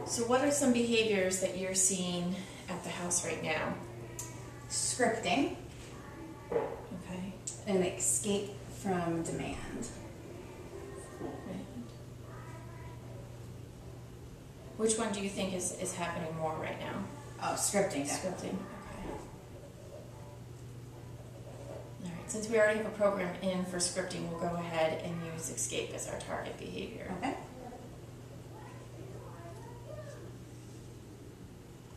So what are some behaviors that you're seeing at the house right now? Scripting. Okay. An escape from demand. Which one do you think is happening more right now? Oh, scripting. Scripting, okay. All right, since we already have a program in for scripting, we'll go ahead and use escape as our target behavior. Okay.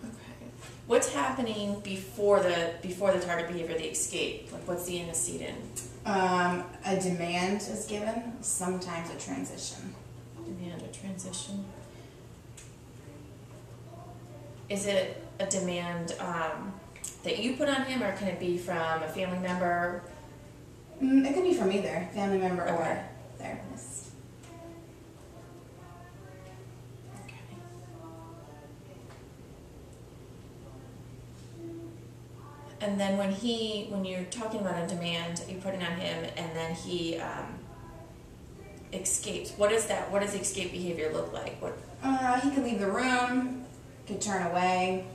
Okay. What's happening before the target behavior, the escape? Like, what's the antecedent? A demand is given, sometimes a transition. Demand or transition. Is it a demand that you put on him, or can it be from a family member? It could be from either family member Okay. or therapist. Okay. And then when you're talking about a demand, you put it on him, and then he escapes. What is that? What does the escape behavior look like? What? He could leave the room, could turn away.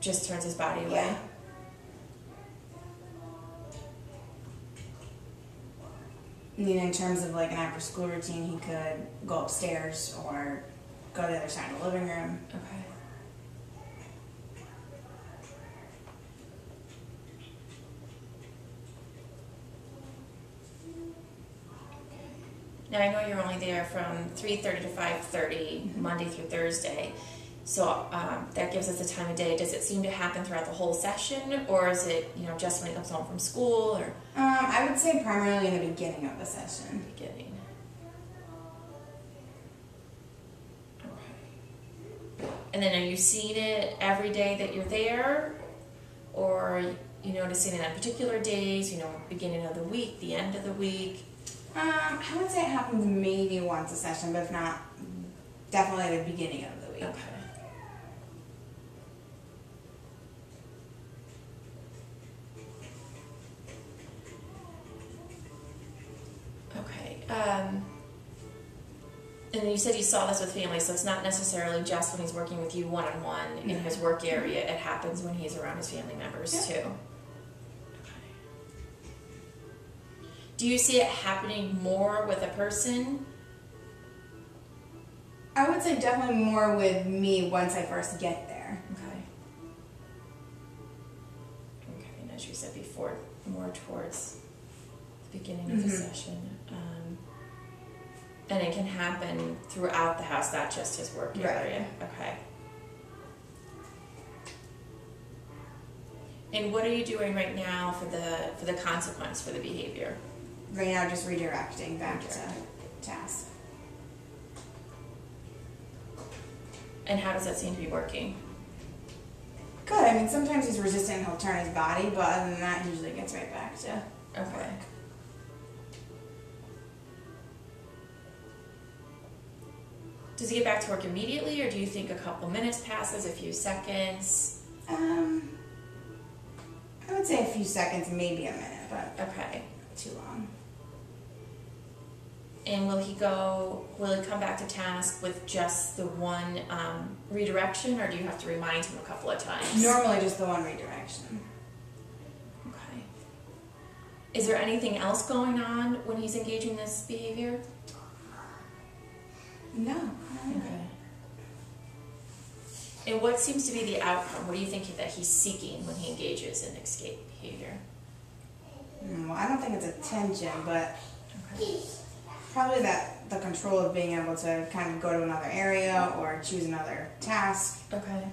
Just turns his body away? Yeah. And then in terms of like an after school routine, he could go upstairs or go to the other side of the living room. Okay. Now, I know you're only there from 3:30 to 5:30, Monday through Thursday. So that gives us a time of day. Does it seem to happen throughout the whole session, or is it, just when he comes home from school, or I would say primarily in the beginning of the session. beginning? Okay. And then are you seeing it every day that you're there, or are you noticing it on particular days, beginning of the week, the end of the week? I would say it happens maybe once a session, but if not, definitely at the beginning of the week. Okay. And you said you saw this with families, so it's not necessarily just when he's working with you one-on-one in his work area. It happens when he's around his family members, too. Okay. Do you see it happening more with a person? I would say definitely more with me once I first get there. Okay. Okay, and as you said before, more towards the beginning of the session. And it can happen throughout the house, not just his work area. Right. Okay. And what are you doing right now for the consequence for the behavior? Right now, just redirecting back to task. And how does that seem to be working? Good. I mean, sometimes he's resistant and he'll turn his body, but other than that, he usually gets right back to Okay. Does he get back to work immediately, or do you think a couple minutes passes, a few seconds? I would say a few seconds, maybe a minute, but Okay. too long. And will he come back to task with just the one redirection, or do you have to remind him a couple of times? Normally just the one redirection. Okay. Is there anything else going on when he's engaging this behavior? No. Okay. And what seems to be the outcome? What do you think that he's seeking when he engages in escape behavior? Well, I don't think it's attention, but Okay. probably the control of being able to kind of go to another area or choose another task. Okay.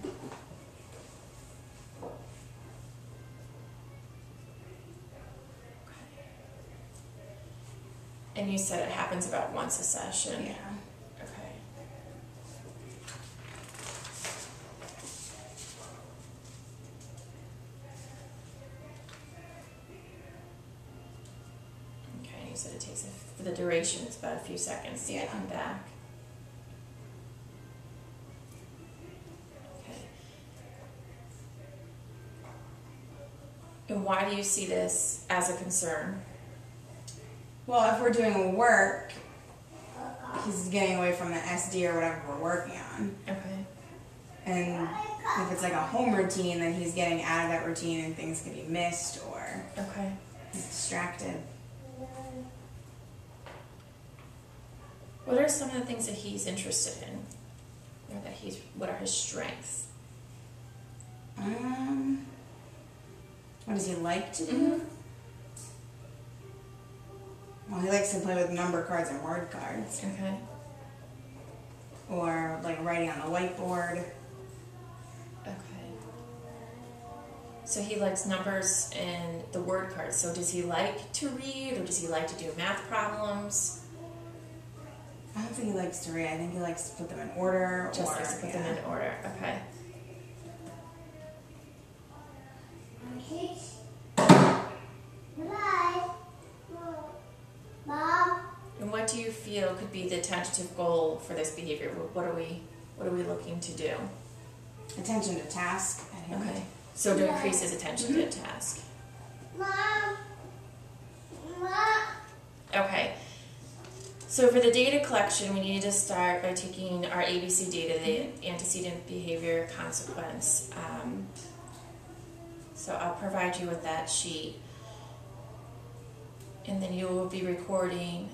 And you said it happens about once a session. Yeah. Okay. Okay, you said it takes for the duration, it's about a few seconds to get him back. Okay. And why do you see this as a concern? Well, if we're doing work, because he's getting away from the SD or whatever we're working on. Okay. And if it's like a home routine, then he's getting out of that routine and things can be missed or Okay. he's distracted. What are some of the things that he's interested in? Or what are his strengths? What does he like to do? Well, he likes to play with number cards and word cards. Okay. Or like writing on the whiteboard. Okay. So he likes numbers and the word cards. So does he like to read or does he like to do math problems? I don't think he likes to read. I think he likes to put them in order. Just likes to put them in order. Okay. And what do you feel could be the tentative goal for this behavior? What are we looking to do? Attention to task. Okay. So to increase his attention to task. Okay. So for the data collection, we need to start by taking our ABC data, the antecedent behavior consequence. So I'll provide you with that sheet. And then you will be recording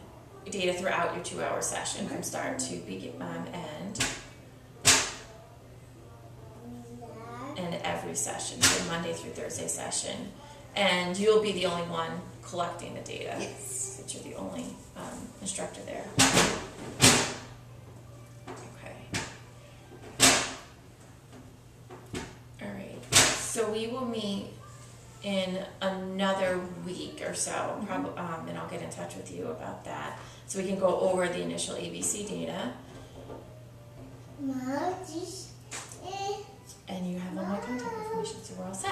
data throughout your 2-hour session from start to end. And every session, so Monday through Thursday session. And you'll be the only one collecting the data. Yes. But you're the only instructor there. Okay. Alright. So we will meet in another week or so, probably, and I'll get in touch with you about that. So we can go over the initial ABC data. And you have all my contact information, so we're all set.